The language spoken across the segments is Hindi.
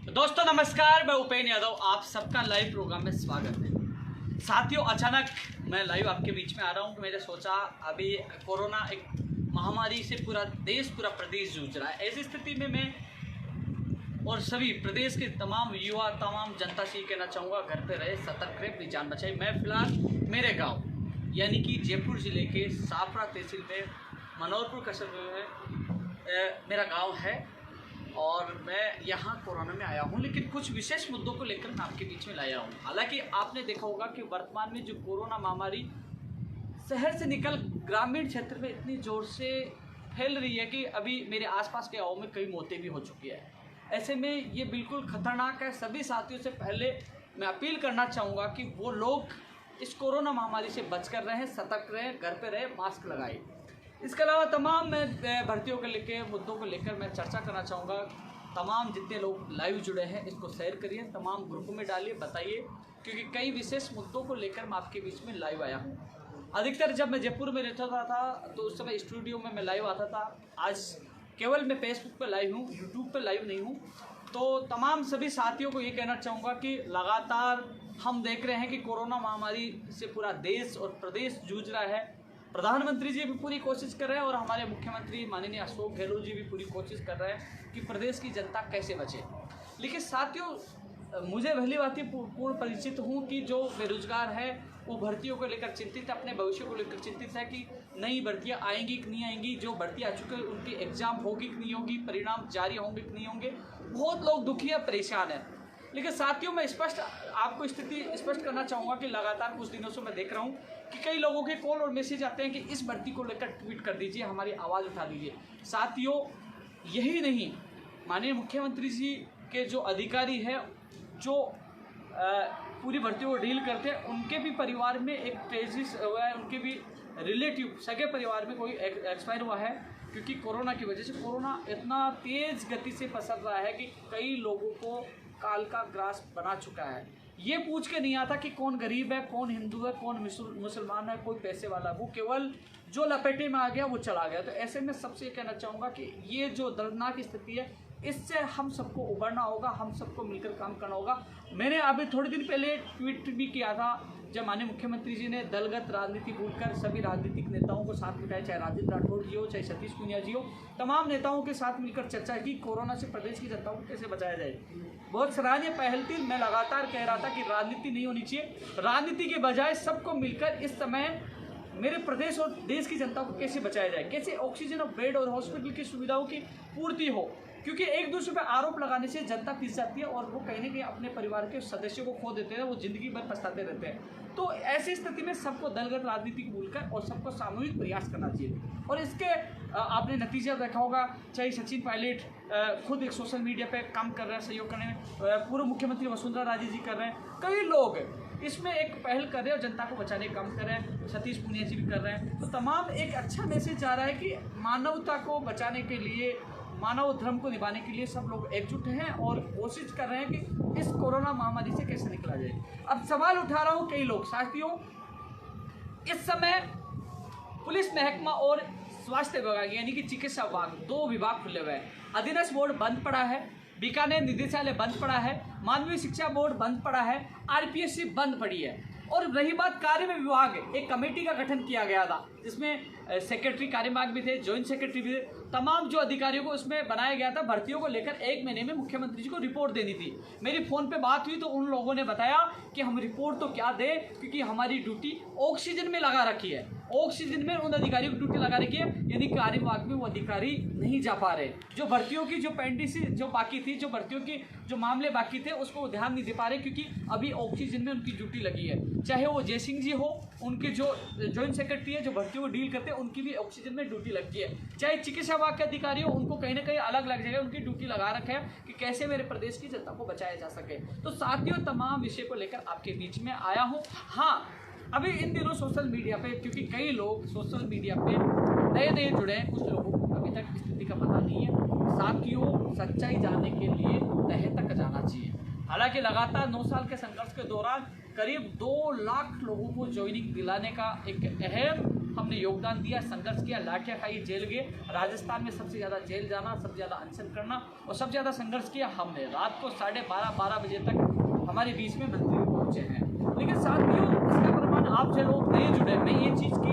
दोस्तों नमस्कार, मैं उपेन्द्र यादव, आप सबका लाइव प्रोग्राम में स्वागत है। साथियों, अचानक मैं लाइव आपके बीच में आ रहा हूँ। मैंने सोचा अभी कोरोना एक महामारी से पूरा देश पूरा प्रदेश जूझ रहा है। ऐसी स्थिति में मैं और सभी प्रदेश के तमाम युवा तमाम जनता से कहना चाहूँगा, घर पे रहे, सतर्क रहे, अपनी जान बचाए। मैं फिलहाल मेरे गाँव यानी कि जयपुर ज़िले के साफरा तहसील में मनोहरपुर कस्बे में मेरा गाँव है और मैं यहाँ कोरोना में आया हूँ। लेकिन कुछ विशेष मुद्दों को लेकर मैं आपके बीच में लाया हूँ। हालांकि आपने देखा होगा कि वर्तमान में जो कोरोना महामारी शहर से निकल ग्रामीण क्षेत्र में इतनी ज़ोर से फैल रही है कि अभी मेरे आसपास के गाँव में कई मौतें भी हो चुकी है। ऐसे में ये बिल्कुल ख़तरनाक है। सभी साथियों से पहले मैं अपील करना चाहूँगा कि वो लोग इस कोरोना महामारी से बच कर रहें, सतर्क रहें, घर पर रहें, मास्क लगाएँ। इसके अलावा तमाम मैं भर्तियों के लेकर मुद्दों को लेकर मैं चर्चा करना चाहूँगा। तमाम जितने लोग लाइव जुड़े हैं इसको शेयर करिए, तमाम ग्रुपों में डालिए, बताइए, क्योंकि कई विशेष मुद्दों को लेकर मैं आपके बीच में लाइव आया हूँ। अधिकतर जब मैं जयपुर में रहता था तो उस समय स्टूडियो में मैं लाइव आता था। आज केवल मैं फेसबुक पर लाइव हूँ, यूट्यूब पर लाइव नहीं हूँ। तो तमाम सभी साथियों को ये कहना चाहूँगा कि लगातार हम देख रहे हैं कि कोरोना महामारी से पूरा देश और प्रदेश जूझ रहा है। प्रधानमंत्री जी भी पूरी कोशिश कर रहे हैं और हमारे मुख्यमंत्री माननीय अशोक गहलोत जी भी पूरी कोशिश कर रहे हैं कि प्रदेश की जनता कैसे बचे। लेकिन साथियों, मुझे पहली बात ही पूर्ण परिचित हूँ कि जो बेरोजगार है वो भर्तियों को लेकर चिंतित है, अपने भविष्य को लेकर चिंतित है कि नई भर्तियाँ आएंगी कि नहीं आएंगी, जो भर्ती आ चुके हैं उनकी एग्ज़ाम होगी कि नहीं होगी, परिणाम जारी होंगे कि नहीं होंगे। बहुत लोग दुखी है, परेशान है। लेकिन साथियों, मैं आपको स्थिति स्पष्ट करना चाहूँगा कि लगातार कुछ दिनों से मैं देख रहा हूँ कि कई लोगों के कॉल और मैसेज आते हैं कि इस भर्ती को लेकर ट्वीट कर दीजिए, हमारी आवाज़ उठा दीजिए। साथियों, यही नहीं, माननीय मुख्यमंत्री जी के जो अधिकारी हैं जो पूरी भर्तियों को डील करते हैं, उनके भी परिवार में एक क्राइसिस हुआ है। उनके भी रिलेटिव सगे परिवार में कोई एक्सपायर हुआ है, क्योंकि कोरोना की वजह से कोरोना इतना तेज़ गति से पसर रहा है कि कई लोगों को काल का ग्रास बना चुका है। ये पूछ के नहीं आता कि कौन गरीब है, कौन हिंदू है, कौन मुसलमान है, कोई पैसे वाला, वो केवल जो लपेटे में आ गया वो चला गया। तो ऐसे में सबसे कहना चाहूँगा कि ये जो दर्दनाक स्थिति है, इससे हम सबको उबरना होगा, हम सबको मिलकर काम करना होगा। मैंने अभी थोड़े दिन पहले ट्वीट भी किया था, जब माननीय मुख्यमंत्री जी ने दलगत राजनीति भूलकर सभी राजनीतिक नेताओं को साथ मिलाया, चाहे राजेंद्र राठौड़ जी हो, चाहे सतीश पूनिया जी हो, तमाम नेताओं के साथ मिलकर चर्चा की कोरोना से प्रदेश की जनता को कैसे बचाया जाए। बहुत सराहनीय पहल थी। मैं लगातार कह रहा था कि राजनीति नहीं होनी चाहिए, राजनीति के बजाय सबको मिलकर इस समय मेरे प्रदेश और देश की जनता को कैसे बचाया जाए, कैसे ऑक्सीजन और बेड और हॉस्पिटल की सुविधाओं की पूर्ति हो। क्योंकि एक दूसरे पर आरोप लगाने से जनता पिस जाती है और वो कहीं ना कहीं अपने परिवार के सदस्यों को खो देते हैं, वो जिंदगी भर पछताते रहते हैं। तो ऐसी स्थिति में सबको दलगत राजनीति को भूलकर और सबको सामूहिक प्रयास करना चाहिए। और इसके आपने नतीजा देखा होगा, चाहे सचिन पायलट खुद एक सोशल मीडिया पे काम कर रहे हैं सहयोग करने में, पूर्व मुख्यमंत्री वसुंधरा राजे जी कर रहे हैं, कई लोग इसमें एक पहल कर रहे हैं और जनता को बचाने का काम कर रहे हैं, सतीश पूनिया जी भी कर रहे हैं। तो तमाम एक अच्छा मैसेज जा रहा है कि मानवता को बचाने के लिए, मानव धर्म को निभाने के लिए सब लोग एकजुट हैं और कोशिश कर रहे हैं कि इस कोरोना महामारी से कैसे निकला जाए। अब सवाल उठा रहा हूँ कई लोग। साथियों, इस समय पुलिस महकमा और स्वास्थ्य विभाग यानी कि चिकित्सा विभाग, दो विभाग खुले हुए हैं। अधीनस्थ बोर्ड बंद पड़ा है, बीकानेर निदेशालय बंद पड़ा है, मानवीय शिक्षा बोर्ड बंद पड़ा है, आरपीएससी बंद पड़ी है। और रही बात कार्य विभाग, एक कमेटी का गठन किया गया था जिसमें सेक्रेटरी कार्य विभाग भी थे, जॉइंट सेक्रेटरी भी थे, तमाम जो अधिकारियों को उसमें बनाया गया था। भर्तियों को लेकर 1 महीने में मुख्यमंत्री जी को रिपोर्ट देनी थी। मेरी फ़ोन पे बात हुई तो उन लोगों ने बताया कि हम रिपोर्ट तो क्या दें, क्योंकि हमारी ड्यूटी ऑक्सीजन में लगा रखी है, ऑक्सीजन में उन अधिकारियों की ड्यूटी लगा रखी है, यानी कार्य विभाग में वो अधिकारी नहीं जा पा रहे। जो भर्तियों की जो पेंडिंग जो बाकी थी, जो भर्तियों की जो मामले बाकी थे, उसको ध्यान नहीं दे पा रहे, क्योंकि अभी ऑक्सीजन में उनकी ड्यूटी लगी है। चाहे वो जय सिंह जी हो, उनके जो जॉइंट सेक्रेटरी है, जो भर्तियों को डील करते हैं, उनकी भी ऑक्सीजन में ड्यूटी लगी है। चाहे चिकित्सा विभाग के अधिकारी हो, उनको कहीं ना कहीं अलग अलग जगह उनकी ड्यूटी लगा रखा है कि कैसे मेरे प्रदेश की जनता को बचाया जा सके। तो साथियों, तमाम विषय को लेकर आपके बीच में आया हूँ। हाँ, अभी इन दिनों सोशल मीडिया पे, क्योंकि कई लोग सोशल मीडिया पे नए जुड़े हैं, कुछ लोगों को अभी तक स्थिति का पता नहीं है। साथियों, सच्चाई जानने के लिए तह तक जाना चाहिए। हालांकि लगातार 9 साल के संघर्ष के दौरान करीब 2 लाख लोगों को ज्वाइनिंग दिलाने का एक अहम हमने योगदान दिया, संघर्ष किया, लाठियाँ खाई, जेल गए। राजस्थान में सबसे ज़्यादा जेल जाना, सबसे ज़्यादा अनशन करना और सबसे ज़्यादा संघर्ष किया हमने। रात को 12:30 बजे तक हमारे बीच में मंत्री पहुँचे हैं। लेकिन साथियों, इसका प्रमाण आप जो लोग नहीं जुड़े, मैं ये चीज़ की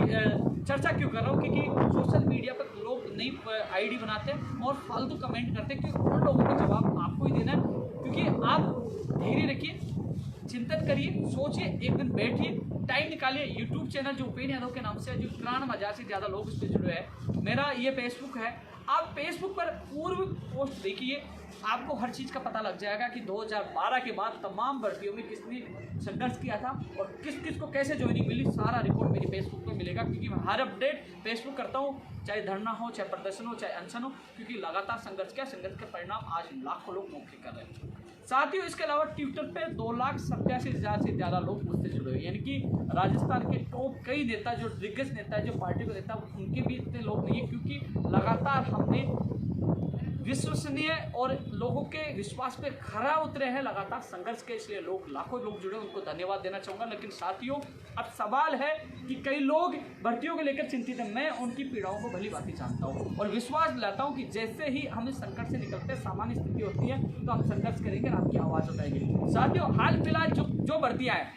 चर्चा क्यों कर रहा हूँ, क्योंकि सोशल मीडिया पर लोग नई आईडी बनाते हैं और फालतू कमेंट करते हैं, क्योंकि उन लोगों का जवाब आपको ही देना है। क्योंकि आप धैर्य रखिए, चिंतन करिए, सोचिए, एक दिन बैठिए, टाइम निकालिए। यूट्यूब चैनल जो उपेन यादव के नाम से है, जो 93,000 से ज़्यादा लोग उस पर जुड़े हैं। मेरा ये फेसबुक है, आप फेसबुक पर पूर्व पोस्ट देखिए, आपको हर चीज़ का पता लग जाएगा कि 2012 के बाद तमाम भर्तियों में किसने संघर्ष किया था और किस किस को कैसे ज्वाइनिंग मिली। सारा रिकॉर्ड मेरी फेसबुक पे मिलेगा, क्योंकि मैं हर अपडेट फेसबुक करता हूँ, चाहे धरना हो, चाहे प्रदर्शन हो, चाहे अनशन हो, क्योंकि लगातार संघर्ष के परिणाम आज लाखों लोग मौके कर रहे हैं। साथियों, इसके अलावा ट्विटर पे 2,87,000 से ज़्यादा लोग मुझसे जुड़े हुए, यानी कि राजस्थान के टॉप कई नेता, जो दिग्गज नेता है, जो पार्टी को नेता, उनके भी इतने लोग नहीं है, क्योंकि लगातार हमने विश्वसनीय और लोगों के विश्वास पे खरा उतरे हैं लगातार संघर्ष के, इसलिए लोग लाखों लोग जुड़े, उनको धन्यवाद देना चाहूँगा। लेकिन साथियों, अब सवाल है कि कई लोग भर्तियों को लेकर चिंतित हैं। मैं उनकी पीड़ाओं को भली भांति जानता हूँ और विश्वास दिलाता हूँ कि जैसे ही हम इस संकट से निकलते हैं, सामान्य स्थिति होती है, तो हम संघर्ष करेंगे और आपकी आवाज़ उठाएंगे। साथियों, हाल फिलहाल जो भर्तियाँ हैं,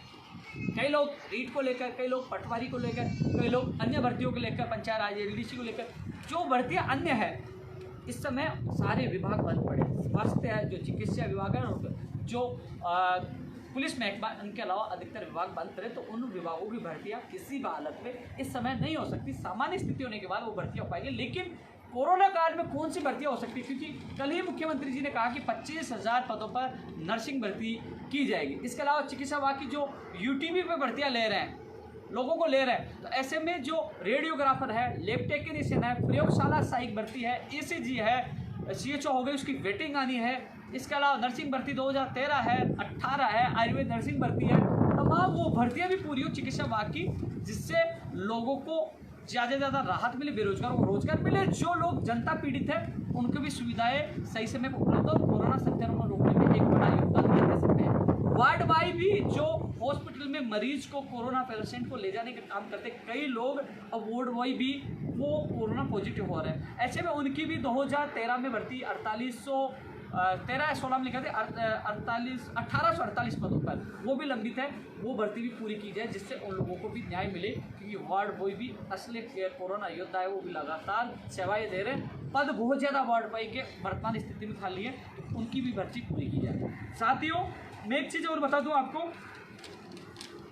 कई लोग रीट को लेकर, कई लोग पटवारी को लेकर, कई लोग अन्य भर्तियों को लेकर, पंचायत राज एलडीसी को लेकर, जो भर्तियाँ अन्य है, इस समय सारे विभाग बंद पड़े। स्वास्थ्य है, जो चिकित्सा विभाग है, और जो पुलिस महकमा, उनके अलावा अधिकतर विभाग बंद पड़े। तो उन विभागों की भर्तियां किसी भी हालत में इस समय नहीं हो सकती। सामान्य स्थिति होने के बाद वो भर्तियां हो पाएगी। लेकिन कोरोना काल में कौन सी भर्तियां हो सकती है, क्योंकि कल ही मुख्यमंत्री जी ने कहा कि 25,000 पदों पर नर्सिंग भर्ती की जाएगी। इसके अलावा चिकित्सा विभाग की जो यूटीबी पे भर्तियाँ ले रहे हैं, लोगों को ले रहे हैं, तो ऐसे में जो रेडियोग्राफर है, लैब टेक्नीशियन है, प्रयोगशाला सहायक भर्ती है, ईसीजी है, सीएचओ हो गई, उसकी वेटिंग आनी है। इसके अलावा नर्सिंग भर्ती 2013 है, 18 है, आयुर्वेद नर्सिंग भर्ती है। तमाम वो भर्तियां भी पूरी हो चिकित्सा विभाग की, जिससे लोगों को ज़्यादा से ज़्यादा राहत मिले, बेरोजगार को रोजगार मिले, जो लोग जनता पीड़ित है उनको भी सुविधाएं सही समय पर उपलब्ध हो। कोरोना संक्रमण रोकने में एक बड़ा योगदान दिया जा सकते हैं। वार्ड वाई भी जो हॉस्पिटल में मरीज को, कोरोना पेशेंट को ले जाने का काम करते, कई लोग अब वार्ड वाई भी वो कोरोना पॉजिटिव हो रहे हैं। ऐसे में उनकी भी 2013 में भर्ती 1816 में लिखा थे 1848 पदों पर, वो भी लंबित है, वो भर्ती भी पूरी की जाए, जिससे उन लोगों को भी न्याय मिले, क्योंकि वार्ड बॉय भी असली कोरोना योद्धा है, वो भी लगातार सेवाएं दे रहे हैं। पद बहुत ज़्यादा वार्ड बॉय के वर्तमान स्थिति में खाली है, तो उनकी भी भर्ती पूरी की जाए। साथियों, मैं एक चीज़ और बता दूं आपको,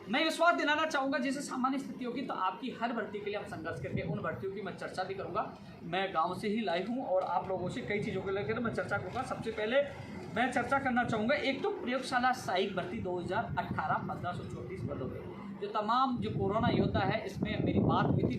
मैं विश्वास दिलाना चाहूँगा, जैसे सामान्य स्थिति होगी तो आपकी हर भर्ती के लिए हम संघर्ष करके उन भर्तियों की मैं चर्चा भी करूँगा। मैं गांव से ही लाइव हूँ और आप लोगों से कई चीज़ों को लेकर मैं चर्चा करूँगा। सबसे पहले मैं चर्चा करना चाहूँगा, एक तो प्रयोगशाला सहायक भर्ती 2018 1534 पदों पर, जो तमाम जो कोरोना योद्धा है, इसमें मेरी बात हुई थी।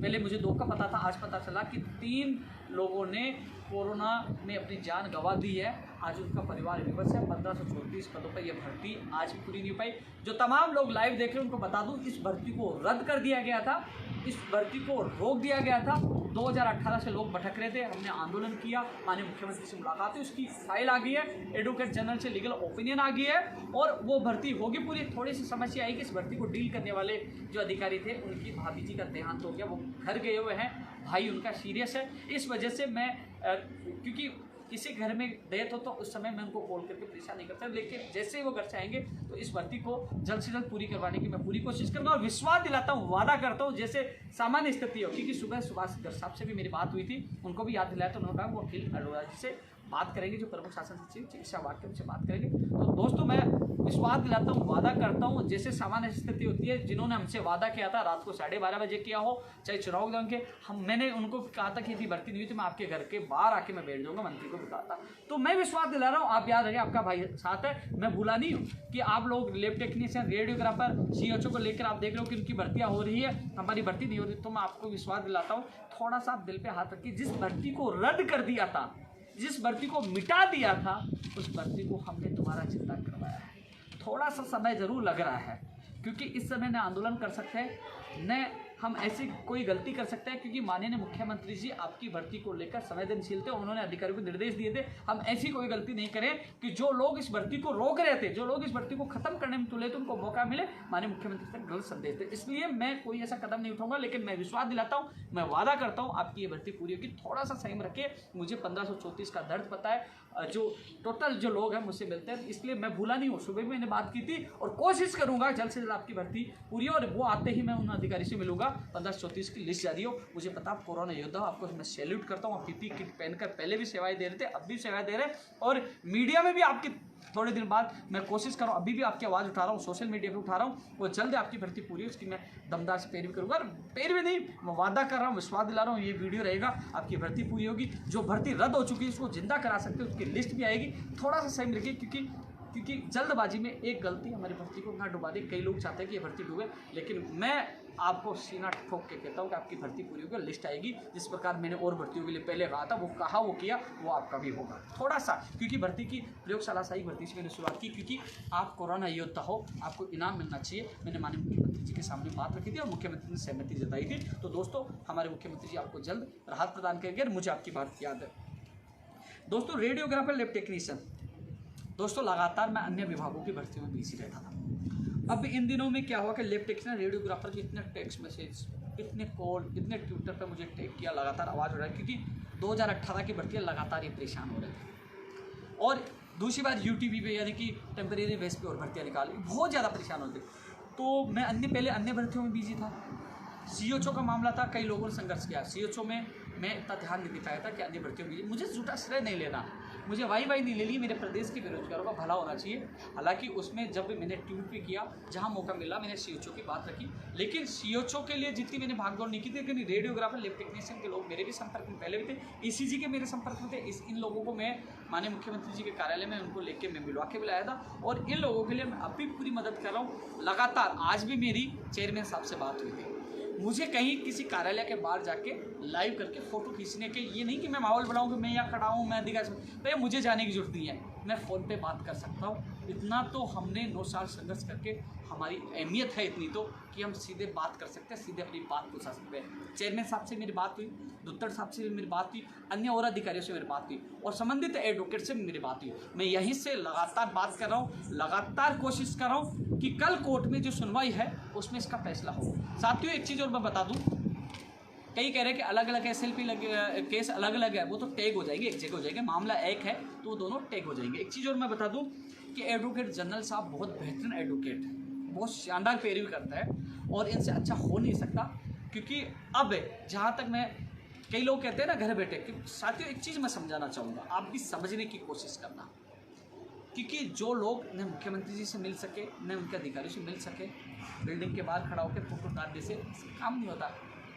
पहले मुझे 2 का पता था, आज पता चला कि 3 लोगों ने कोरोना में अपनी जान गंवा दी है। आज उनका परिवार विवश है। 1534 पदों पर यह भर्ती आज पूरी नहीं हो पाई। जो तमाम लोग लाइव देख रहे हैं उनको बता दूं, इस भर्ती को रद्द कर दिया गया था, इस भर्ती को रोक दिया गया था। 2018 से लोग भटक रहे थे, हमने आंदोलन किया, माननीय मुख्यमंत्री से मुलाकात हुई, उसकी फाइल आ गई है, एडवोकेट जनरल से लीगल ओपिनियन आ गई है और वो भर्ती होगी पूरी। थोड़ी सी समस्या आई कि इस भर्ती को डील करने वाले जो अधिकारी थे, उनकी भाभी जी का देहांत हो गया, वो घर गए हुए हैं, भाई उनका सीरियस है। इस वजह से मैं क्योंकि किसी घर में डेथ हो तो उस समय मैं उनको कॉल करके परेशान नहीं करता, लेकिन जैसे ही वो घर से आएंगे तो इस भर्ती को जल्द से जल्द पूरी करवाने की मैं पूरी कोशिश करूँगा और विश्वास दिलाता हूँ, वादा करता हूँ, जैसे सामान्य स्थिति हो। क्योंकि सुबह सुभाष गर्ग साहब से भी मेरी बात हुई थी, उनको भी याद दिलाया, तो उन्होंने कहा वो अखिल अरोड़ा जी से बात करेंगे, जो प्रमुख शासन सचिव चिकित्सा विभाग के, उनसे बात करेंगे। तो दोस्तों, मैं विश्वास दिलाता हूँ, वादा करता हूँ, जैसे सामान्य स्थिति होती है, जिन्होंने हमसे वादा किया था रात को 12:30 बजे किया हो, चाहे चुनाव दौरान के, मैंने उनको कहा था कि यदि भर्ती नहीं हुई तो मैं आपके घर के बाहर आके मैं बैठ जाऊँगा, मंत्री को भी कहा था। तो मैं विश्वास दिला रहा हूँ, आप याद रखिए, आपका भाई साथ है, मैं भूला नहीं हूँ कि आप लोग लैब टेक्नीशियन, रेडियोग्राफर, सीएचओ को लेकर आप देख रहे हो कि उनकी भर्तियाँ हो रही है, हमारी भर्ती नहीं हो रही। तो मैं आपको विश्वास दिलाता हूँ, थोड़ा सा आप दिल पे हाथ रखिए, जिस भर्ती को रद्द कर दिया था, जिस भर्ती को मिटा दिया था, उस भर्ती को हमने दोबारा जिंदा करवाया है। थोड़ा सा समय जरूर लग रहा है, क्योंकि इस समय न आंदोलन कर सकते हैं, न हम ऐसी कोई गलती कर सकते हैं, क्योंकि माननीय मुख्यमंत्री जी आपकी भर्ती को लेकर संवेदनशील थे, उन्होंने अधिकारियों को निर्देश दिए थे। हम ऐसी कोई गलती नहीं करें कि जो लोग इस भर्ती को रोक रहे थे, जो लोग इस भर्ती को खत्म करने में तुले थे, उनको मौका मिले। माननीय मुख्यमंत्री तक गलत संदेश थे, इसलिए मैं कोई ऐसा कदम नहीं उठाऊंगा। लेकिन मैं विश्वास दिलाता हूँ, मैं वादा करता हूँ आपकी ये भर्ती पूरी होगी। थोड़ा सा संयम रखिए। मुझे 1534 का दर्द पता है, जो टोटल जो लोग हैं मुझसे मिलते हैं, इसलिए मैं भूला नहीं हूँ। सुबह भी मैंने बात की थी और कोशिश करूंगा जल्द से जल्द आपकी भर्ती पूरी हो, और वो आते ही मैं उन अधिकारी से मिलूंगा। 1534 की लिस्ट जारी हो। मुझे पता आप कोरोना योद्धा हो, आपको मैं सैल्यूट करता हूँ। आप पीपी किट पहनकर पहले भी सेवाएं दे रहे थे, अब भी सेवाएं दे रहे हैं, और मीडिया में भी आपकी थोड़े दिन बाद मैं कोशिश कर रहा हूँ, अभी भी आपकी आवाज़ उठा रहा हूँ, सोशल मीडिया पे उठा रहा हूँ। वो जल्द आपकी भर्ती पूरी हो, उसकी मैं दमदार से पैरवी करूँगा। और पैरवी नहीं, मैं वादा कर रहा हूँ, विश्वास दिला रहा हूँ, ये वीडियो रहेगा, आपकी भर्ती पूरी होगी। जो भर्ती रद्द हो चुकी है उसको जिंदा करा सकते हो, उसकी लिस्ट भी आएगी। थोड़ा सा सही रखिए, क्योंकि जल्दबाजी में एक गलती हमारी भर्ती को ना डुबा दे। कई लोग चाहते हैं कि ये भर्ती डूबे, लेकिन मैं आपको सीना ठोक के कहता हूँ कि आपकी भर्ती पूरी होगी, लिस्ट आएगी। जिस प्रकार मैंने और भर्तियों के लिए पहले कहा था, वो कहा वो किया, वो आपका भी होगा। थोड़ा सा, क्योंकि भर्ती की प्रयोगशाला सही भर्ती से मैंने शुरुआत की, क्योंकि आप कोरोना योद्धा हो, आपको इनाम मिलना चाहिए। मैंने माननीय मुख्यमंत्री जी के सामने बात रखी थी और मुख्यमंत्री ने सहमति जताई थी। तो दोस्तों, हमारे मुख्यमंत्री जी आपको जल्द राहत प्रदान करेंगे, और मुझे आपकी बात याद है। दोस्तों, रेडियोग्राफर, लैब टेक्नीशियन, दोस्तों लगातार मैं अन्य विभागों की भर्तियों में बिजी रहता था। अब इन दिनों में क्या हुआ कि लैब टेक्नीशियन, रेडियोग्राफर के इतने टेक्स्ट मैसेज, इतने कॉल, इतने ट्विटर पे मुझे टैग किया, लगातार आवाज़ उड़ रहा है, क्योंकि 2018 की भर्तियाँ लगातार ये परेशान हो रहे थे। और दूसरी बार यूटीवी पे, यानी कि टेम्परेरी बेस पे और भर्तियाँ निकाली, बहुत ज़्यादा परेशान होते। तो मैं पहले अन्य भर्तियों में बिजी था। सीओचओ का मामला था, कई लोगों ने संघर्ष किया। सीओचओ में मैं इतना ध्यान नहीं दिखाया था कि अन्य भर्तियों में मुझे झूठा श्रेय नहीं लेना, मुझे वाई नहीं ले ली। मेरे प्रदेश के बेरोजगारों का भला होना चाहिए। हालांकि उसमें जब मैंने ट्वीट भी किया, जहां मौका मिला मैंने सीओचओ की बात रखी, लेकिन सीओचओ के लिए जितनी मैंने भागदौड़ नहीं की थी, लेकिन रेडियोग्राफर, लैब टेक्नीशियन के लोग मेरे भी संपर्क में पहले भी थे, ईसीजी के मेरे संपर्क में थे। इन लोगों को मैं माननीय मुख्यमंत्री जी के कार्यालय में उनको लेके मैं मिलवा के बुलाया था, और इन लोगों के लिए मैं अब भी पूरी मदद कर रहा हूँ। लगातार आज भी मेरी चेयरमैन साहब से बात हुई थी। मुझे कहीं किसी कार्यालय के बाहर जाके लाइव करके फ़ोटो खींचने के, ये नहीं कि मैं माहौल बनाऊँ कि मैं यहाँ खड़ा हूँ, मैं अधिकार, भैया मुझे जाने की जरूरत नहीं है, मैं फ़ोन पे बात कर सकता हूँ। इतना तो हमने 9 साल संघर्ष करके, हमारी अहमियत है इतनी तो, कि हम सीधे बात कर सकते हैं, सीधे अपनी बात पहुँचा सकते हैं। चेयरमैन साहब से मेरी बात हुई, दुत्तड़ साहब से भी मेरी बात हुई, अन्य और अधिकारियों से मेरी बात हुई, और संबंधित एडवोकेट से भी मेरी बात हुई। मैं यहीं से लगातार बात कर रहा हूँ, लगातार कोशिश कर रहा हूँ कि कल कोर्ट में जो सुनवाई है उसमें इसका फैसला हो। साथियों, एक चीज़ और मैं बता दूँ, कई कह रहे हैं कि अलग अलग एसएलपी केस अलग अलग है, वो तो टैग हो जाएंगे, एक जगह हो जाएंगे। मामला एक है तो वो दोनों टैग हो जाएंगे। एक चीज़ और मैं बता दूं कि एडवोकेट जनरल साहब बहुत बेहतरीन एडवोकेट है, बहुत शानदार पैरवी करता है, और इनसे अच्छा हो नहीं सकता। क्योंकि अब जहाँ तक मैं, कई लोग कहते हैं ना घर बैठे, कि साथियों एक चीज़ मैं समझाना चाहूँगा, आप भी समझने की कोशिश करना, क्योंकि जो लोग न मुख्यमंत्री जी से मिल सके, न उनके अधिकारियों से मिल सके, बिल्डिंग के बाहर खड़ा होकर फोटो डालने से काम नहीं होता।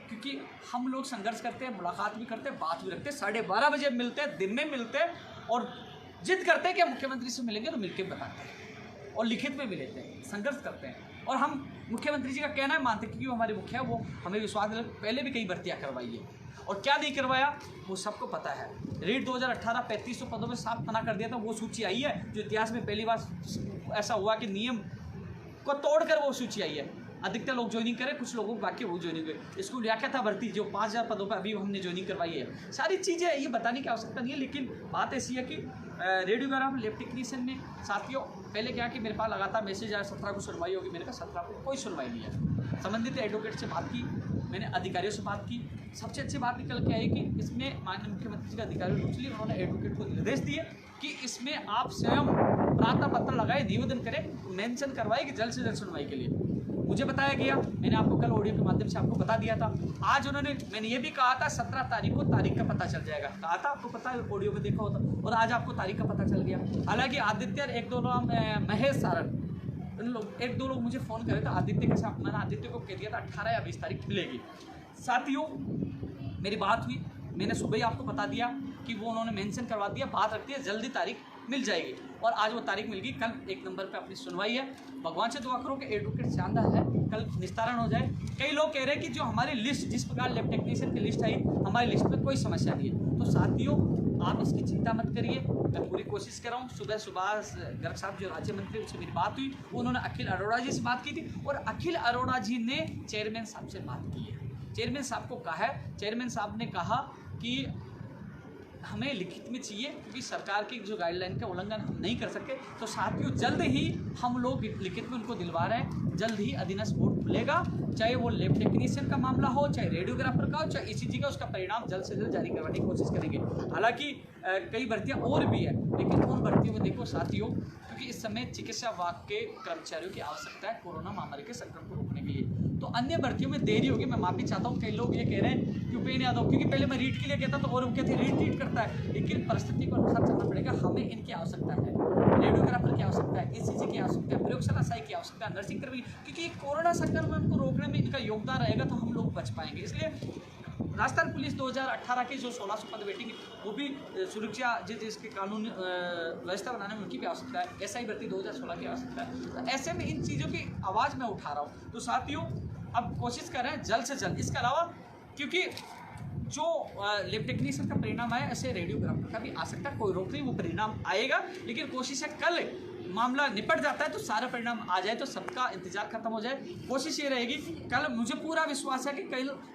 क्योंकि हम लोग संघर्ष करते हैं, मुलाकात भी करते हैं, बात भी रखते हैं, 12:30 बजे मिलते हैं, दिन में मिलते हैं, और जिद करते हैं कि मुख्यमंत्री से मिलेंगे तो मिलकर बताते हैं, और लिखित में भी लेते हैं, संघर्ष करते हैं। और हम मुख्यमंत्री जी का कहना है मानते, क्योंकि वो हमारे मुखिया, वो हमें विश्वास दिला, पहले भी कई भर्तियाँ करवाई है, और क्या नहीं करवाया वो सबको पता है। रीट 2018 3500 पदों में साफ मना कर दिया था, वो सूची आई है, जो इतिहास में पहली बार ऐसा हुआ कि नियम को तोड़कर वो सूची आई है। अधिकतर लोग ज्वाइनिंग करें, कुछ लोगों बाकी वो ज्वाइनिंग हुए। स्कूल व्याख्या था भर्ती, जो 5000 पदों पर अभी हमने ज्वाइनिंग करवाई है। सारी चीज़ें ये बताने की आवश्यकता नहीं है, लेकिन बात ऐसी है कि रेडियोग्राफर, लैब टेक्नीशियन में साथियों पहले क्या कि मेरे पास लगातार मैसेज आया 17 को सुनवाई होगी। मैंने कहा 17 को कोई सुनवाई नहीं है। संबंधित एडवोकेट से बात की, मैंने अधिकारियों से बात की, सबसे अच्छी बात निकल के आई कि इसमें माननीय मुख्यमंत्री जी का अधिकारी रूचली, उन्होंने एडवोकेट को निर्देश दिए कि इसमें आप स्वयं प्रार्थना पत्र लगाए, निवेदन करें, मेंशन करवाए कि जल्द से जल्द सुनवाई के लिए। मुझे बताया गया, मैंने आपको कल ऑडियो के माध्यम से आपको बता दिया था। आज मैंने ये भी कहा था 17 तारीख को तारीख का पता चल जाएगा, कहा था, आपको पता है, ऑडियो में देखा होता, और आज आपको तारीख का पता चल गया। हालांकि आदित्य, एक दो नाम, महेश सारण, उन लोग, एक दो लोग मुझे फ़ोन करे थे आदित्य के साथ, मैंने आदित्य को कह दिया था 18 या 20 तारीख मिलेगी। साथियों मेरी बात हुई, मैंने सुबह ही आपको बता दिया कि वो उन्होंने मेंशन करवा दिया, बात रखती है, जल्दी तारीख मिल जाएगी, और आज वो तारीख मिल गई। कल 1 नंबर पे अपनी सुनवाई है। भगवान से दुआ करो कि एडवोकेट शानदार है, कल निस्तारण हो जाए। कई लोग कह रहे हैं कि जो हमारी लिस्ट, जिस प्रकार लैब टेक्नीशियन की लिस्ट आई, हमारी लिस्ट में कोई समस्या नहीं है। तो साथियों आप इसकी चिंता मत करिए, मैं पूरी कोशिश कर रहा हूँ। सुबह गर्ग साहब जो राज्य मंत्री, उनसे मेरी बात हुई, उन्होंने अखिल अरोड़ा जी से बात की थी, और अखिल अरोड़ा जी ने चेयरमैन साहब से बात की है। चेयरमैन साहब को कहा है। चेयरमैन साहब ने कहा कि हमें लिखित में चाहिए, क्योंकि सरकार की जो गाइडलाइन का उल्लंघन हम नहीं कर सके। तो साथियों जल्द ही हम लोग लिखित में उनको दिलवा रहे हैं, जल्द ही अधीनस्थ बोर्ड खुलेगा, चाहे वो लैब टेक्नीशियन का मामला हो, चाहे रेडियोग्राफर का हो, चाहे ईसीजी का, उसका परिणाम जल्द से जल्द जारी करवाने की कोशिश करेंगे। हालांकि कई भर्तियां और भी है, लेकिन उन भर्तियों में देखो साथियों, क्योंकि इस समय चिकित्सा विभाग के कर्मचारियों की आवश्यकता है कोरोना महामारी के संक्रमण को रोकने के लिए, तो अन्य भर्तियों में देरी होगी। मैं माफी चाहता हूँ, कई लोग ये कह रहे हैं कि उपेंद्र यादव, क्योंकि पहले मैं रीट के लिए कहता तो और कहते रीट करता है, लेकिन परिस्थिति को अनुसार चलना पड़ेगा। हमें इनकी आवश्यकता है, रेडियोग्राफर की आवश्यकता है, ईसीजी की आवश्यकता है, प्रयोगशाला सहायक की आवश्यकता है, नर्सिंग कर्मी, क्योंकि कोरोना संक्रमण को रोकने में इनका योगदान रहेगा तो हम लोग बच पाएंगे। इसलिए राजस्थान पुलिस 2018 की जो 1600 पद वेटिंग, वो भी सुरक्षा जिसके कानून व्यवस्था बनाने में उनकी भी आवश्यकता है। एसआई भर्ती 2016 की आवश्यकता है। तो ऐसे में इन चीज़ों की आवाज़ मैं उठा रहा हूँ। तो साथियों अब कोशिश कर रहे हैं जल्द से जल्द। इसके अलावा क्योंकि जो लैब टेक्नीशियन का परिणाम आया, ऐसे रेडियोग्राफर का भी आ सकता है, कोई रोक नहीं, वो परिणाम आएगा। लेकिन कोशिश है कल मामला निपट जाता है तो सारा परिणाम आ जाए, तो सबका इंतजार खत्म हो जाए। कोशिश ये रहेगी, कल मुझे पूरा विश्वास है कि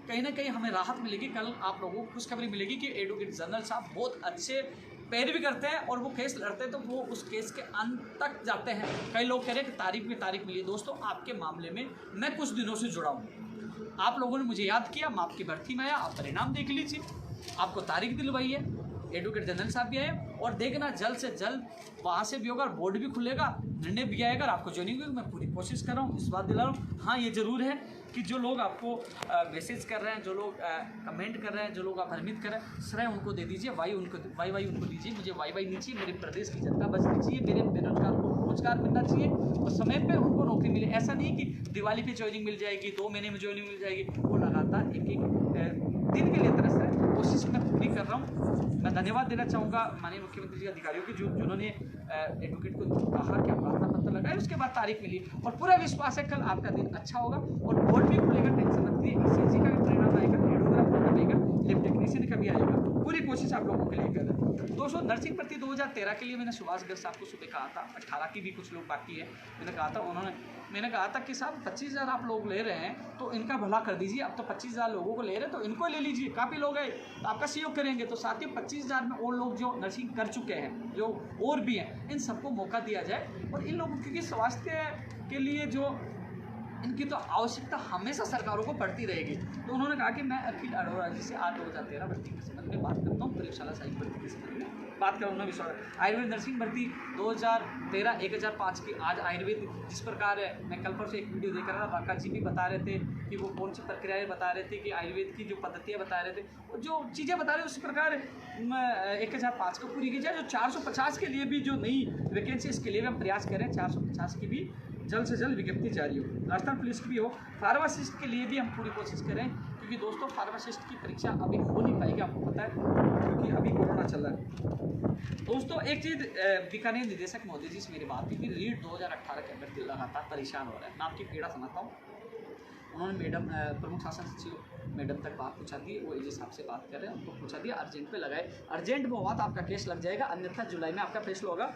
कहीं ना कहीं हमें राहत मिलेगी। कल आप लोगों को खुशखबरी मिलेगी कि एडवोकेट जनरल साहब बहुत अच्छे पैरवी करते हैं और वो केस लड़ते हैं तो वो उस केस के अंत तक जाते हैं। कई लोग कह रहे हैं कि तारीख में तारीख मिली। दोस्तों आपके मामले में मैं कुछ दिनों से जुड़ा हूँ, आप लोगों ने मुझे याद किया, मैं आपकी भर्ती में आया, आप परिणाम देख लीजिए, आपको तारीख दिलवाई है, एडवोकेट जनरल साहब भी आए, और देखना जल्द से जल्द वहाँ से भी होगा, बोर्ड भी खुलेगा, निर्णय भी आएगा, आपको ज्वाइनिंग होगी। मैं पूरी कोशिश कर रहा हूँ, इस बात दिला रहा हूँ। हाँ ये ज़रूर है कि जो लोग आपको मैसेज कर रहे हैं, जो लोग कमेंट कर रहे हैं, जो लोग आप भ्रमित कर रहे हैं, श्रेय उनको दे दीजिए, वाई उनको दीजिए। मुझे वाई नहीं चाहिए, मेरे प्रदेश की जनता बचनी चाहिए, मेरे बेरोजगार को रोजगार मिलना चाहिए और समय पे उनको नौकरी मिले। ऐसा नहीं कि दिवाली पे ज्वाइनिंग मिल जाएगी, 2 महीने में ज्वाइनिंग मिल जाएगी, वो लगातार एक दिन के लिए तरस रहे। कोशिश मैं पूरी कर रहा हूँ। मैं धन्यवाद देना चाहूँगा माननीय मुख्यमंत्री जी अधिकारियों की, जिन्होंने एडवोकेट को कहा कि अपना पत्र लगाए, उसके बाद तारीख मिली, और पूरा विश्वास है कल आपका दिन अच्छा होगा और बोर्ड भी खुलेगा, टेंशन मत लीजिए। ईसीजी का भी परिणाम आएगा, रेडियोग्राफर का आएगा, लैब टेक्नीशियन का भी आएगा, पूरी कोशिश आप लोगों के लिए कर रहे हैं। दोस्तों नर्सिंग भर्ती 2013 के लिए मैंने सुभाष गर्ग साहब को सुबह कहा था, 18 की भी कुछ लोग बाकी है, मैंने कहा था कि साहब 25,000 आप लोग ले रहे हैं तो इनका भला कर दीजिए। अब तो 25,000 लोगों को ले रहे हैं तो इनको ले लीजिए, काफ़ी लोग हैं तो आपका सहयोग करेंगे। तो साथ ही 25,000 में और लोग जो नर्सिंग कर चुके हैं, जो और भी हैं, इन सबको मौका दिया जाए। और इन लोगों क्योंकि स्वास्थ्य के लिए जो इनकी तो आवश्यकता हमेशा सरकारों को पड़ती रहेगी। तो उन्होंने कहा कि मैं अखिल अरोड़ा जी से 2013 भर्ती के संबंध में बात करता हूँ, प्रयोगशाला सहायक भर्ती के संबंध में बात कर उन्होंने विश्वास। आयुर्वेद नर्सिंग भर्ती 2013 1005 की आज आयुर्वेद जिस प्रकार है, मैं कल परसों एक वीडियो देख रहा था, बाका जी भी बता रहे थे कि वो कौन सी प्रक्रियाएँ बता रहे थे, कि आयुर्वेद की जो पद्धतियाँ बता रहे थे, जो चीज़ें बता रहे उसी प्रकार 1005 को पूरी की जाए। जो 450 के लिए भी जो नई वैकेंसी, इसके लिए भी हम प्रयास करें, 450 की भी जल्द से जल्द विज्ञप्ति जारी हो, राजस्थान पुलिस की भी हो। फार्मासिस्ट के लिए भी हम पूरी कोशिश करें, क्योंकि दोस्तों फार्मासिस्ट की परीक्षा अभी हो नहीं पाएगी, आपको पता है, क्योंकि अभी कोरोना चल रहा है। दोस्तों एक चीज़ बीकानेर निदेशक महोदय जी से मेरी बात हुई कि रीट 2018 के अभ्यर्थी लगातार परेशान हो रहा है। मैं आपकी पीड़ा समझता हूँ। उन्होंने मैडम प्रमुख शासन सचिव मैडम तक बात पूछा दी, वो एजी साहब से बात कर रहे हैं, उनको पूछा दिया, अर्जेंट पे लगाए, अर्जेंट में हुआ तो आपका केस लग जाएगा, अन्यथा जुलाई में आपका फैसला होगा।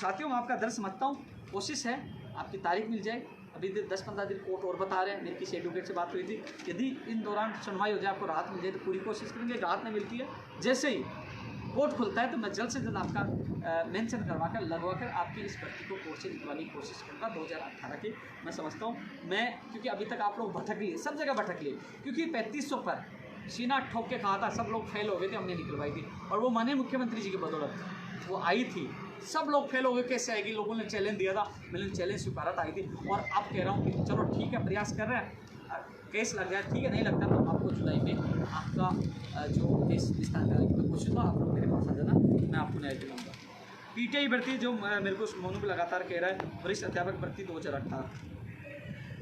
साथियों मैं आपका दर्द समझता हूँ, कोशिश है आपकी तारीख मिल जाए। अभी 10-15 दिन कोर्ट और बता रहे हैं, मेरी किसी एडवोकेट से बात हुई थी, यदि इन दौरान सुनवाई हो जाए, आपको राहत मिल जाए तो पूरी कोशिश करेंगे। राहत नहीं मिलती है, जैसे ही कोर्ट खुलता है तो मैं जल्द से जल्द आपका मेंशन करवा कर लगवा कर आपकी इस भर्ती को कोर्ट से निकलवाने की कोशिश करूँगा 2018 की। मैं समझता हूँ मैं, क्योंकि अभी तक आप लोग भटक लिए, सब जगह भटक लिए, क्योंकि 3500 पर सीना ठोक के कहा था, सब लोग फेल हो गए थे, हमने निकलवाई थी, और वो माननीय मुख्यमंत्री जी की बदौलत वो आई थी। सब लोग फेल हो गए, कैसे आएगी, लोगों ने चैलेंज दिया था, मैंने चैलेंज स्वीकारा था, आई थी। और अब कह रहा हूँ कि चलो ठीक है, प्रयास कर रहे हैं, केस लग जाए ठीक है, नहीं लगता तो आपको जुलाई में आपका जो केस विस्तार करने की कोशिश होगा, आप लोग मेरे पास आ जाना, मैं आपको न्याय दिलाऊंगा। पीटीआई भर्ती जो मेरे को मोनू भी लगातार कह रहा है, वरिष्ठ अध्यापक भर्ती 2018,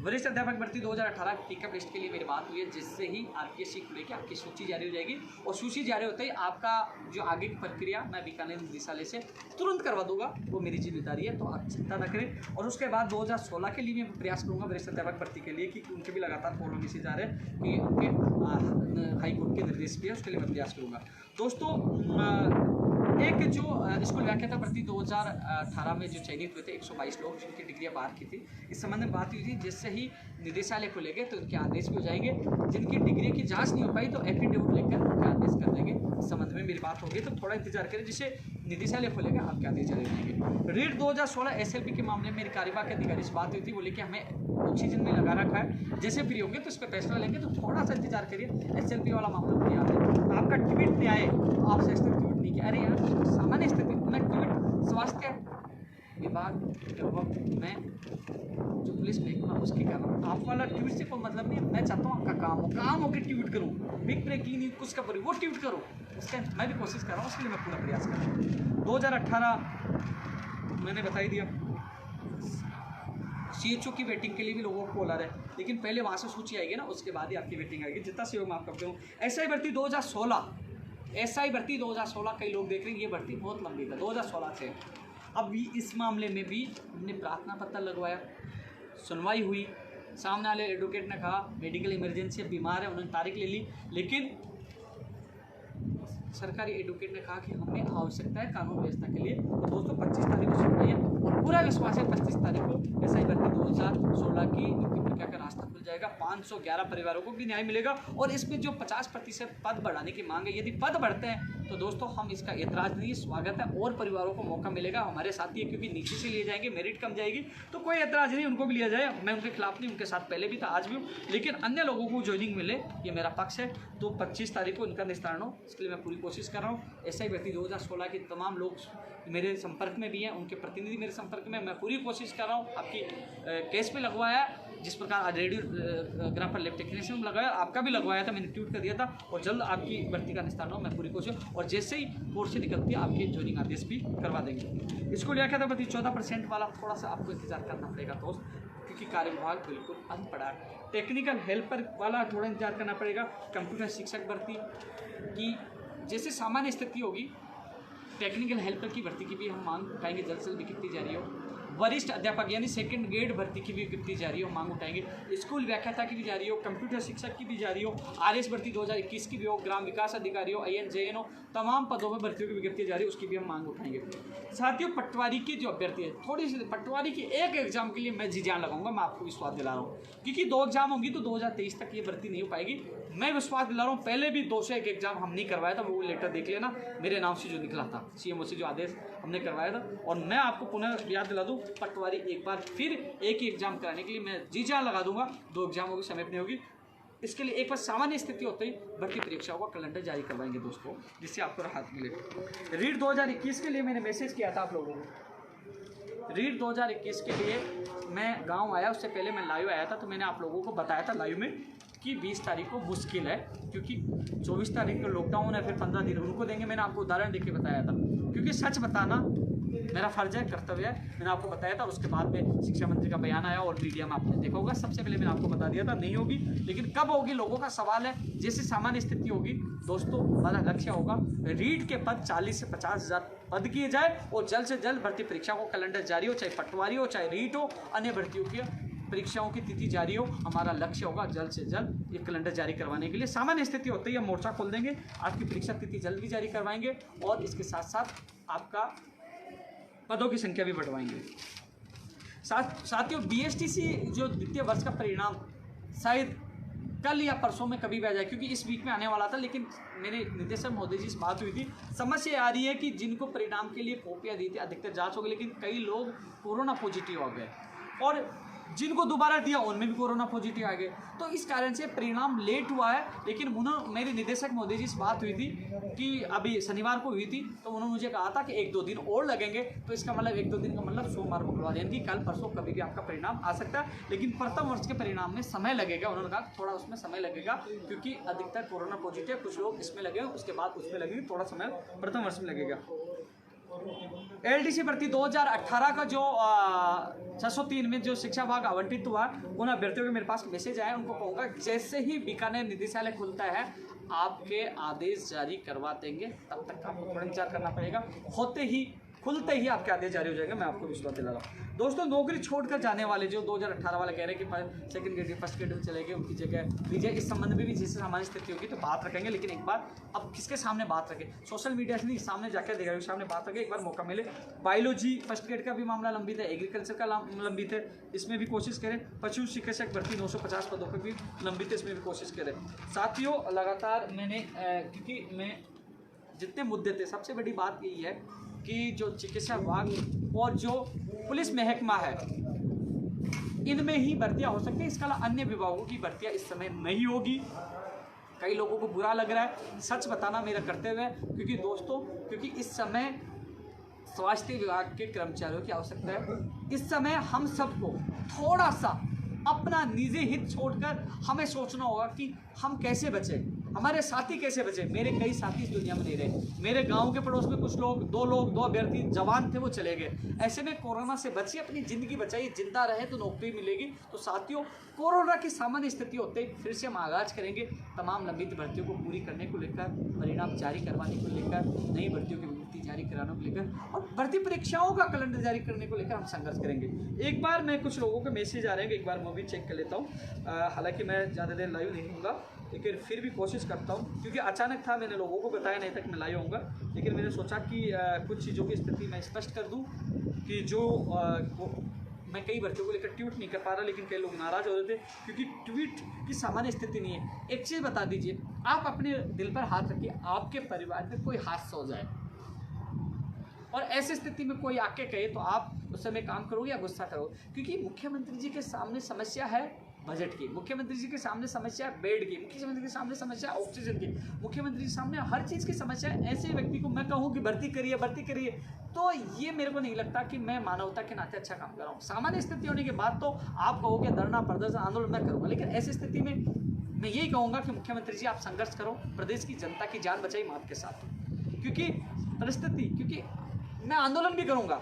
वरिष्ठ अध्यापक भर्ती 2018 टीका लिस्ट के लिए मेरी बात हुई है, जिससे ही आरपीएससी खुलेगी, आपकी सूची जारी हो जाएगी, और सूची जारी होते ही आपका जो आगे की प्रक्रिया मैं बीकानेर निदेशालय से तुरंत करवा दूंगा, वो मेरी जिम्मेदारी है, तो आप चिंता न करें। और उसके बाद 2016 के लिए मैं प्रयास करूँगा वरिष्ठ अध्यापक भर्ती के लिए, कि उनके भी लगातार फॉलो मैसेज आ रहे हैं कि उनके हाईकोर्ट के निर्देश भी है, उसके लिए मैं प्रयास करूँगा। दोस्तों एक जो स्कूल व्याख्याता भर्ती 2018 में जो चयनित हुए थे 122 लोग जिनकी डिग्रियां बाहर की थी, इस संबंध में बात हुई थी। जिससे ही निदेशालय खुलेंगे तो उनके आदेश भी हो जाएंगे। जिनकी डिग्री की जांच नहीं हो पाई तो एफिडेविट लेकर उनके आदेश कर देंगे। इस संबंध में मेरी बात होगी, तो थोड़ा इंतजार करें, जिससे निदेशालय खुलेगा आपके आदेश जारी होंगे। रीट 2016 एसएलपी के मामले में मेरी कार्यवाहक अधिकारी से बात हुई थी, बोले कि हमें ऑक्सीजन में लगा रखा है, जैसे फ्री होंगे तो इस पर फैसला लेंगे। तो थोड़ा सा इंतजार करिए, एसएलपी वाला मामला भी याद है। आपका ट्वीट नहीं आए तो आप सेक्शन ट्वीट नहीं किया, अरे यार सामान्य स्थिति में ट्वीट स्वास्थ्य विभाग में जो पुलिस महकमा उसकी कर रहा हूँ। आप वाला ट्वीट से कोई मतलब नहीं। मैं चाहता हूँ आपका काम हो कि ट्वीट करूँ, बिग ब्रेकिंग न्यूज कुछ का वो ट्वीट करो, उसका मैं भी कोशिश कर रहा हूँ, उसके लिए मैं पूरा प्रयास कर रहा हूँ। 2018 मैंने बता ही दिया। CHO की वेटिंग के लिए भी लोगों को बोला रहे, लेकिन पहले वहाँ से सूची आएगी ना, उसके बाद ही आपकी वेटिंग आएगी। जितना सहयोग मैं आप करते हूँ। SI भर्ती 2016, SI भर्ती 2016 कई लोग देख रहे हैं, ये भर्ती बहुत लंबी था 2016 से। अब इस मामले में भी हमने प्रार्थना पत्र लगवाया, सुनवाई हुई। सामने वाले एडवोकेट ने कहा मेडिकल इमरजेंसी, बीमार है, उन्होंने तारीख ले ली, लेकिन सरकारी एडवोकेट ने कहा कि हमें आवश्यकता है कानून व्यवस्था के लिए। तो दोस्तों 25 तारीख को सुनवाई है और पूरा विश्वास है 25 तारीख को SI भर्ती 2016 की नियुक्ति प्रक्रिया का रास्ता खुल जाएगा। 511 परिवारों को भी न्याय मिलेगा। और इसमें जो 50% पद बढ़ाने की मांग है, यदि पद बढ़ते हैं तो दोस्तों हम इसका एतराज़ नहीं, स्वागत है। और परिवारों को मौका मिलेगा, हमारे साथी है क्योंकि नीचे से लिए जाएंगे, मेरिट कम जाएगी, तो कोई एतराज़ नहीं, उनको भी लिया जाए। मैं उनके खिलाफ नहीं, उनके साथ पहले भी था, आज भी हूँ, लेकिन अन्य लोगों को ज्वाइनिंग मिले, ये मेरा पक्ष है। तो 25 तारीख को इनका निस्तारण हो, इसके लिए मैं पूरी कोशिश कर रहा हूँ। SI भर्ती 2016 के तमाम लोग मेरे संपर्क में भी हैं, उनके प्रतिनिधि मेरे संपर्क में, मैं पूरी कोशिश कर रहा हूँ। आपकी केस पे लगवाया, जिस प्रकार रेडियोग्राफर लैब टेक्नीशियन में लगाया, आपका भी लगवाया था, मैंने ट्वीट कर दिया था। और जल्द आपकी भर्ती का निस्तारण हो, मैं पूरी कोशिश, और जैसे ही कोर्स से निकलती है आपकी ज्वाइनिंग आदेश भी करवा देंगे। इसको लिया था भर्ती 14% वाला, थोड़ा सा आपको इंतजार करना पड़ेगा दोस्त, क्योंकि कार्य विभाग बिल्कुल बंद पड़ा है। टेक्निकल हेल्पर वाला थोड़ा इंतजार करना पड़ेगा। कंप्यूटर शिक्षक भर्ती की जैसे सामान्य स्थिति होगी, टेक्निकल हेल्पर की भर्ती की भी हम मांग उठाएंगे, जल्द से जल्द विज्ञप्ति जारी हो। वरिष्ठ अध्यापक यानी सेकंड ग्रेड भर्ती की भी विज्ञप्ति जारी हो, मांग उठाएंगे। स्कूल व्याख्याता की भी जारी हो, कंप्यूटर शिक्षक की भी जारी हो, RS भर्ती 2021 की भी हो, ग्राम विकास अधिकारी हो, IN JN हो, तमाम पदों में भर्तियों की विज्ञप्ति जारी हो, उसकी भी हम मांग उठाएंगे। साथियों पटवारी की जो अभ्यर्थी है, थोड़ी सी पटवारी की एक एग्जाम के लिए मैं जी जान लगाऊंगा, मैं आपको विश्वास दिला रहा हूँ, क्योंकि 2 एग्जाम होंगी तो 2023 तक ये भर्ती नहीं हो पाएगी। मैं विश्वास दिला रहा हूँ। पहले भी 2 से 1 एग्जाम हम नहीं करवाया था, वो लेटर देख लेना, मेरे नाम से जो निकला था, CMO से जो आदेश हमने करवाया था। और मैं आपको पुनः याद दिला दूँ, पटवारी एक बार फिर एक ही एग्जाम कराने के लिए मैं जी जान लगा दूंगा। 2 एग्जामों की समय नहीं होगी, इसके लिए एक बार सामान्य स्थिति होते ही भर्ती परीक्षाओं का कैलेंडर जारी करवाएंगे दोस्तों, जिससे आपको राहत मिले। रीट 2021 के लिए मैंने मैसेज किया था आप लोगों को। रीट 2021 के लिए मैं गांव आया, उससे पहले मैं लाइव आया था, तो मैंने आप लोगों को बताया था लाइव में कि 20 तारीख को मुश्किल है, क्योंकि 24 तारीख को लॉकडाउन है, फिर 15 दिन उनको देंगे। मैंने आपको उदाहरण देके बताया था, क्योंकि सच बताना मेरा फर्ज है, कर्तव्य है। मैंने आपको बताया था, उसके बाद में शिक्षा मंत्री का बयान आया और मीडिया में आपने देखा होगा। सबसे पहले मैंने आपको बता दिया था नहीं होगी, लेकिन कब होगी लोगों का सवाल है। जैसे सामान्य स्थिति होगी दोस्तों, हमारा लक्ष्य होगा रीट के पद 40 से 50 हज़ार पद किए जाए और जल्द से जल्द भर्ती परीक्षा को कैलेंडर जारी हो, चाहे पटवारी हो, चाहे रीट हो, अन्य भर्तियों की परीक्षाओं की तिथि जारी हो। हमारा लक्ष्य होगा जल्द से जल्द ये कैलेंडर जारी करवाने के लिए। सामान्य स्थिति होते ही हम मोर्चा खोल देंगे, आपकी परीक्षा तिथि जल्द भी जारी करवाएंगे और इसके साथ साथ आपका पदों की संख्या भी बढ़वाएंगे। साथियों BSTC जो द्वितीय वर्ष का परिणाम शायद कल या परसों में कभी भी आ जाए, क्योंकि इस वीक में आने वाला था, लेकिन मेरे निदेशक महोदय जी से बात हुई थी। समस्या आ रही है कि जिनको परिणाम के लिए कॉपियाँ दी थी अधिकतर जाँच हो गई, लेकिन कई लोग कोरोना पॉजिटिव हो गए और जिनको दोबारा दिया उनमें भी कोरोना पॉजिटिव आ गए। तो इस कारण से परिणाम लेट हुआ है। लेकिन मेरे निदेशक महोदय जी से बात हुई थी कि अभी शनिवार को हुई थी, तो उन्होंने मुझे कहा था कि 1-2 दिन और लगेंगे। तो इसका मतलब 1-2 दिन का मतलब सोमवार मंगलवार, यानी कि कल परसों कभी भी आपका परिणाम आ सकता है। लेकिन प्रथम वर्ष के परिणाम में समय लगेगा, उन्होंने कहा थोड़ा उसमें समय लगेगा, क्योंकि अधिकतर कोरोना पॉजिटिव, कुछ लोग इसमें लगे, उसके बाद उसमें लगेंगे, थोड़ा समय प्रथम वर्ष में लगेगा। LDC भर्ती 2018 का जो 603 में जो शिक्षा विभाग आवंटित हुआ, उन अभ्यर्थियों के मेरे पास मैसेज आया, उनको कहूँगा जैसे ही बीकानेर निदेशालय खुलता है आपके आदेश जारी करवा देंगे, तब तक आपको थोड़ा इंतजार करना पड़ेगा। होते ही खुलते ही आपके आदेश जारी हो जाएंगे, मैं आपको विश्वास दिला रहा हूँ। दोस्तों, नौकरी छोड़कर जाने वाले जो 2018 वाले कह रहे हैं कि सेकंड ग्रेड फर्स्ट ग्रेड में चले गए, उनकी जगह लीजिए, इस संबंध में भी जिससे सामान्य स्थिति होगी तो बात रखेंगे। लेकिन एक बार अब किसके सामने बात रखें, सोशल मीडिया से नहीं, सामने जाकर देखा, सामने बात रखें, एक बार मौका मिले। बायोलॉजी फर्स्ट ग्रेड का भी मामला लंबित है, एग्रीकल्चर का लंबित है, इसमें भी कोशिश करें। पशु चिकित्सक भर्ती 950 पदों पर भी लंबित है, इसमें भी कोशिश करें। साथियों, लगातार मैंने क्योंकि मैं जितने मुद्दे थे, सबसे बड़ी बात यही है कि जो चिकित्सा विभाग और जो पुलिस महकमा है, इनमें ही भर्तियां हो सकती हैं, इसके अलावा अन्य विभागों की भर्तियां इस समय नहीं होगी। कई लोगों को बुरा लग रहा है, सच बताना मेरा कर्तव्य है, क्योंकि दोस्तों, क्योंकि इस समय स्वास्थ्य विभाग के कर्मचारियों की आवश्यकता है। इस समय हम सबको थोड़ा सा अपना निजी हित छोड़कर हमें सोचना होगा कि हम कैसे बचें, हमारे साथी कैसे बचे। मेरे कई साथी इस दुनिया में नहीं रहे, मेरे गांव के पड़ोस में कुछ लोग, दो अभ्यर्थी जवान थे, वो चले गए। ऐसे में कोरोना से बचिए, अपनी ज़िंदगी बचाइए, जिंदा रहे तो नौकरी मिलेगी। तो साथियों, कोरोना की सामान्य स्थिति होते ही फिर से हम आगाज करेंगे तमाम लंबित भर्तियों को पूरी करने को लेकर, परिणाम जारी करवाने को लेकर, नई भर्तियों की विज्ञप्ति जारी कराने को लेकर और भर्ती परीक्षाओं का कैलेंडर जारी करने को लेकर हम संघर्ष करेंगे। एक बार मैं कुछ लोगों के मैसेज आ रहे हैं, एक बार मैं भी चेक कर लेता हूँ। हालांकि मैं ज़्यादा देर लाइव नहीं हूँगा, लेकिन फिर भी कोशिश करता हूँ, क्योंकि अचानक था, मैंने लोगों को बताया नहीं था कि मैं लाइव आऊँगा। लेकिन मैंने सोचा कि कुछ चीज़ों की स्थिति मैं स्पष्ट कर दूँ कि जो मैं कई भर्तियों को लेकर ट्वीट नहीं कर पा रहा, लेकिन कई लोग नाराज़ हो रहे थे क्योंकि ट्वीट की सामान्य स्थिति नहीं है। एक चीज़ बता दीजिए, आप अपने दिल पर हाथ रखिए, आपके परिवार में कोई हादसा हो जाए और ऐसी स्थिति में कोई आके कहे तो आप उस समय काम करोगे या गुस्सा करोगे? क्योंकि मुख्यमंत्री जी के सामने समस्या है बजट की, मुख्यमंत्री जी के सामने समस्या है बेड की, मुख्यमंत्री के सामने समस्या है ऑक्सीजन की, मुख्यमंत्री के सामने हर चीज़ की समस्या है। ऐसे व्यक्ति को मैं कहूँ कि भर्ती करिए, तो ये मेरे को नहीं लगता कि मैं मानवता के नाते अच्छा काम कर रहा हूँ। सामान्य स्थिति होने के बाद तो आप कहोगे धरना प्रदर्शन आंदोलन मैं करूँगा, लेकिन ऐसी स्थिति में मैं यही कहूँगा कि मुख्यमंत्री जी आप संघर्ष करो, प्रदेश की जनता की जान बचाई माँ के साथ। क्योंकि मैं आंदोलन भी करूँगा,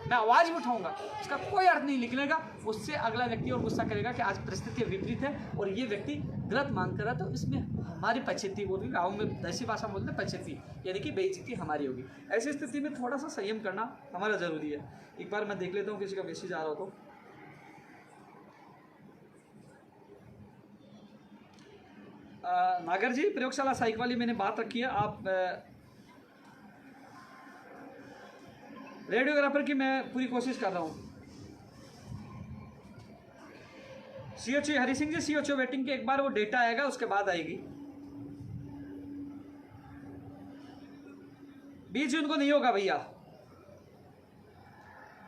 मैं आवाज़ भी उठाऊंगा, इसका कोई अर्थ नहीं निकलेगा। उससे अगला व्यक्ति और गुस्सा करेगा कि आज परिस्थिति विपरीत है और ये व्यक्ति गलत मान कर रहा, तो इसमें हमारी पछेती बोल रही, गाँव में देसी भाषा बोलते हैं पछेती, यानी कि बेइज्जती हमारी होगी। ऐसी स्थिति में थोड़ा सा संयम करना हमारा ज़रूरी है। एक बार मैं देख लेता हूँ किसी का मैसेज आ रहा हो तो। नागर जी, प्रयोगशाला साइक वाली मैंने बात रखी है, आप रेडियोग्राफर की मैं पूरी कोशिश कर रहा हूँ। सीओची हरी सिंह जी, सीओची वेटिंग के एक बार वो डेटा आएगा उसके बाद आएगी। 20 जून को नहीं होगा भैया।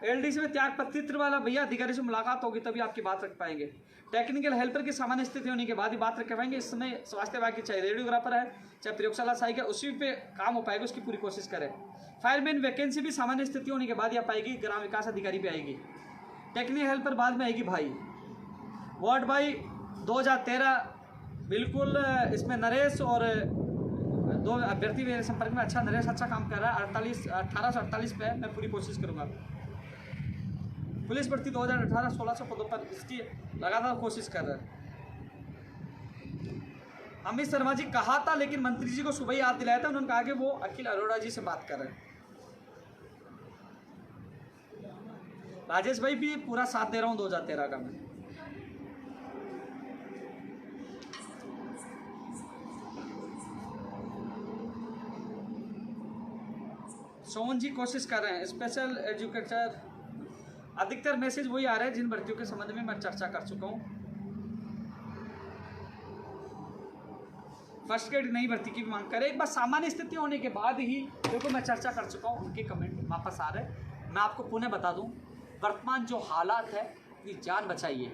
एलडीसी में त्याग पत्र वाला भैया अधिकारी से मुलाकात होगी तभी आपकी बात रख पाएंगे। टेक्निकल हेल्पर की सामान्य स्थिति होने के बाद ही बात रख पाएंगे। इस समय स्वास्थ्य विभाग की चाहे रेडियोग्राफर है चाहे प्रयोगशाला सहायक है, उसी पे काम हो पाएगा, उसकी पूरी कोशिश करें। फायरमैन वैकेंसी भी सामान्य स्थिति होने के बाद ही आ पाएगी, ग्राम विकास अधिकारी पे आएगी। टेक्निकल हेल्पर बाद में आएगी भाई। वार्ड बाई 2013 बिल्कुल, इसमें नरेश और 2 अभ्यर्थी मेरे संपर्क में। अच्छा, नरेश अच्छा काम कर रहा है, 1848 पे है, मैं पूरी कोशिश करूँगा। पुलिस भर्ती 2018 1600 पदों पर इसकी लगातार कोशिश कर रहा है। अमित शर्मा जी कहा था, लेकिन मंत्री जी को सुबह ही याद दिलाया था, उन्होंने कहा कि वो अखिल अरोड़ा जी से बात कर रहे हैं। राजेश भाई भी पूरा साथ दे रहा हूँ 2013 का मैं। सोहन जी कोशिश कर रहे हैं। स्पेशल एजुकेटर, अधिकतर मैसेज वही आ रहे हैं जिन भर्तियों के संबंध में मैं चर्चा कर चुका हूँ। फर्स्ट ग्रेड नई भर्ती की मांग करें, एक बार सामान्य स्थिति होने के बाद ही, देखो मैं चर्चा कर चुका हूँ, उनके कमेंट वापस आ रहे हैं। मैं आपको पुनः बता दूँ, वर्तमान जो हालात है, ये जान बचाइए,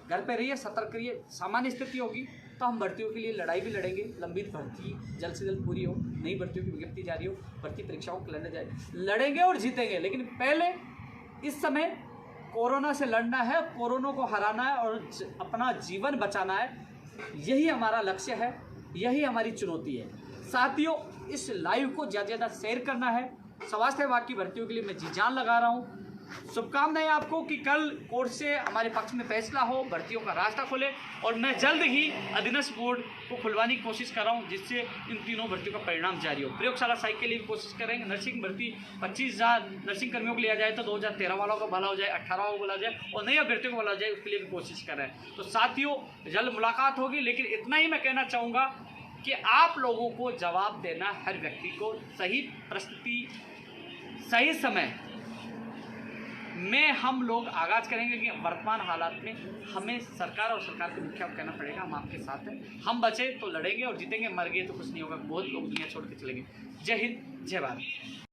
घर पे रहिए, सतर्क रहिए। सामान्य स्थिति होगी तो हम भर्तियों के लिए लड़ाई भी लड़ेंगे, लंबित भर्ती जल्द से जल्द पूरी हो, नई भर्तियों की विज्ञप्ति जारी हो, भर्ती परीक्षाओं को कैलेंडर जाए, लड़ेंगे और जीतेंगे। लेकिन पहले इस समय कोरोना से लड़ना है, कोरोना को हराना है और अपना जीवन बचाना है। यही हमारा लक्ष्य है, यही हमारी चुनौती है। साथियों, इस लाइव को ज़्यादा से ज़्यादा शेयर करना है। स्वास्थ्य विभाग की भर्तियों के लिए मैं जी जान लगा रहा हूँ। शुभकामनाएं आपको कि कल कोर्ट से हमारे पक्ष में फैसला हो, भर्तियों का रास्ता खोले, और मैं जल्द ही अधीनस्थ बोर्ड को खुलवाने की कोशिश कर रहा हूं, जिससे इन तीनों भर्तियों का परिणाम जारी हो। प्रयोगशाला साइक के लिए भी कोशिश करेंगे। नर्सिंग भर्ती 25,000 नर्सिंग कर्मियों को लिया जाए तो 2013 वालों को भला हो जाए, 18 को बोला जाए, और नई अभ्यर्थियों को बोला जाए, उसके लिए भी कोशिश कर रहे हैं। तो साथियों, जल्द मुलाकात होगी, लेकिन इतना ही मैं कहना चाहूँगा कि आप लोगों को जवाब देना, हर व्यक्ति को सही परिस्थिति सही समय में हम लोग आगाज करेंगे कि वर्तमान हालात में हमें सरकार और सरकार के मुखिया को कहना पड़ेगा हम आपके साथ हैं, हम बचे तो लड़ेंगे और जीतेंगे, मर गए तो कुछ नहीं होगा। बहुत लोग दुनिया छोड़ के चलेंगे। जय हिंद, जय भारत।